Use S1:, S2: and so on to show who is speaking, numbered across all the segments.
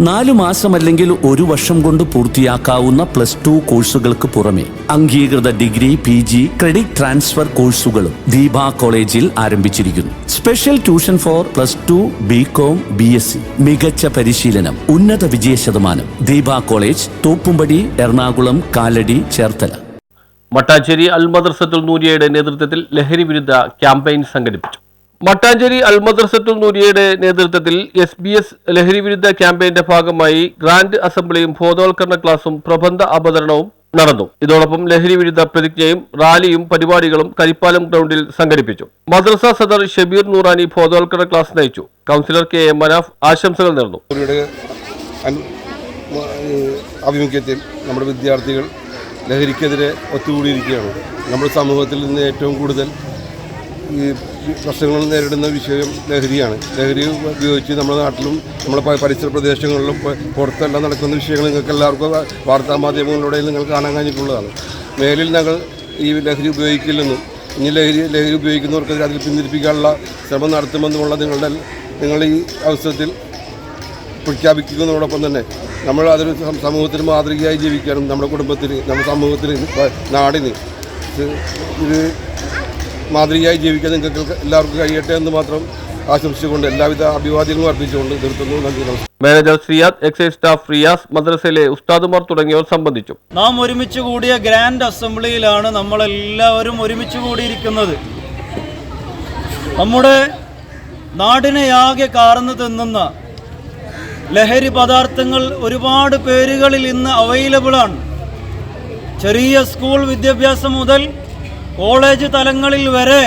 S1: 4 മാസം അല്ലെങ്കിൽ 1 വർഷം കൊണ്ട് പൂർത്തിയാക്കാവുന്ന +2 കോഴ്സുകൾക്ക് പുറമെ അംഗീകൃത ഡിഗ്രി, PG, ക്രെഡിറ്റ് ട്രാൻസ്ഫർ കോഴ്സുകളും ദീപ കോളേജിൽ ആരംഭിച്ചിരിക്കുന്നു. Special tuition for +2, BCom, BSc, മികച്ച പരിശീലനം, ഉന്നത വിജയശതമാനം. ദീപ കോളേജ്, തോപ്പുംപടി, എറണാകുളം, കാലടി, ചേർത്തല.
S2: മട്ടാഞ്ചേരി അൽ മദ്രസത്തുൽ നൂരിയയുടെ നേതൃത്വത്തിൽ ലഹരി വിരുദ്ധ ക്യാമ്പയിൻ സംഘടിപ്പിച്ചു. മട്ടാഞ്ചേരി അൽ മദ്രസത്തുൽ നൂരിയയുടെ നേതൃത്വത്തിൽ SBS ലഹരി വിരുദ്ധ ക്യാമ്പയിന്റെ ഭാഗമായി ഗ്രാൻഡ് അസംബ്ലിയും ബോധവൽക്കരണ ക്ലാസും പ്രബന്ധ അവതരണവും നടന്നു. ഇതോടൊപ്പം ലഹരി വിരുദ്ധ പ്രതിജ്ഞയും റാലിയും പരിപാടികളും കരിപ്പാലം ഗ്രൗണ്ടിൽ സംഘടിപ്പിച്ചു. മദ്രസ സദർ ഷബീർ നൂറാനി ബോധവൽക്കരണ ക്ലാസ് നയിച്ചു. കൗൺസിലർ KA മനാഫ് ആശംസകൾ നേർന്നു.
S3: ആഭിമുഖ്യത്തിൽ നമ്മുടെ വിദ്യാർത്ഥികൾ ലഹരിക്കെതിരെ ഒത്തുകൂടിയിരിക്കുകയാണ്. നമ്മുടെ സമൂഹത്തിൽ നിന്ന് ഏറ്റവും കൂടുതൽ ഈ പ്രശ്നങ്ങൾ നേരിടുന്ന വിഷയം ലഹരിയാണ്. ലഹരി ഉപയോഗിച്ച് നമ്മുടെ നാട്ടിലും നമ്മുടെ പരിസര പ്രദേശങ്ങളിലും പുറത്തെല്ലാം നടക്കുന്ന വിഷയങ്ങൾ നിങ്ങൾക്ക് എല്ലാവർക്കും വാർത്താ മാധ്യമങ്ങളിലൂടെ നിങ്ങൾ കാണാൻ കഴിഞ്ഞിട്ടുള്ളതാണ്. മേലിൽ ഞങ്ങൾ ഈ ലഹരി ഉപയോഗിക്കില്ലെന്നും ഇനി ലഹരി ഉപയോഗിക്കുന്നവർക്ക് അതിൽ പിന്തിരിപ്പിക്കാനുള്ള ശ്രമം നടത്തുമെന്നുമുള്ള നിങ്ങൾ ഈ അവസരത്തിൽ പ്രഖ്യാപിക്കുന്നതോടൊപ്പം തന്നെ നമ്മൾ അതൊരു സമൂഹത്തിന് മാതൃകയായി ജീവിക്കാനും നമ്മുടെ കുടുംബത്തിന്, നമ്മുടെ സമൂഹത്തിന്, നാടിന് ഇത് മാതൃകയായി ജീവിക്കാൻ നിങ്ങൾക്ക് എല്ലാവർക്കും കഴിയട്ടെ എന്ന് മാത്രം ആശംസിച്ചുകൊണ്ട് എല്ലാവിധ അഭിവാദ്യങ്ങളും അർപ്പിച്ചുകൊണ്ട് നിർത്തുന്നു.
S2: Manager Siyad, excise staff Riyas, മദ്രസയിലെ ഉസ്താദുമാർ തുടങ്ങിയവർ സംബന്ധിച്ചു.
S4: നാം ഒരുമിച്ച് കൂടിയ ഗ്രാൻഡ് അസംബ്ലിയിലാണ് നമ്മളെല്ലാവരും ഒരുമിച്ച് കൂടിയിരിക്കുന്നത്. നമ്മുടെ നാടിനെയാകെ കാർന്നു തിന്നുന്ന ലഹരി പദാർത്ഥങ്ങൾ ഒരുപാട് പേരുകളിൽ ഇന്ന് അവൈലബിളാണ്. ചെറിയ സ്കൂൾ വിദ്യാഭ്യാസം മുതൽ കോളേജ് തലങ്ങളിൽ വരെ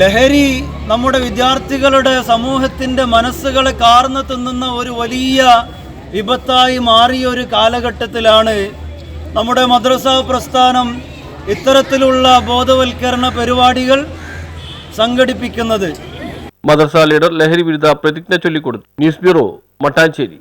S4: ലഹരി നമ്മുടെ വിദ്യാർത്ഥികളുടെ സമൂഹത്തിൻ്റെ മനസ്സുകളെ കാർന്നു തിന്നുന്ന ഒരു വലിയ വിപത്തായി മാറിയ ഒരു കാലഘട്ടത്തിലാണ് നമ്മുടെ മദ്രസ പ്രസ്ഥാനം ഇത്തരത്തിലുള്ള ബോധവൽക്കരണ പരിപാടികൾ സംഘടിപ്പിക്കുന്നത്.
S2: മദ്രസ ലീഡർ ലഹരി വിരുദ്ധ പ്രതിജ്ഞ ചൊല്ലിക്കൊടുത്തു. News bureau, Mattancherry.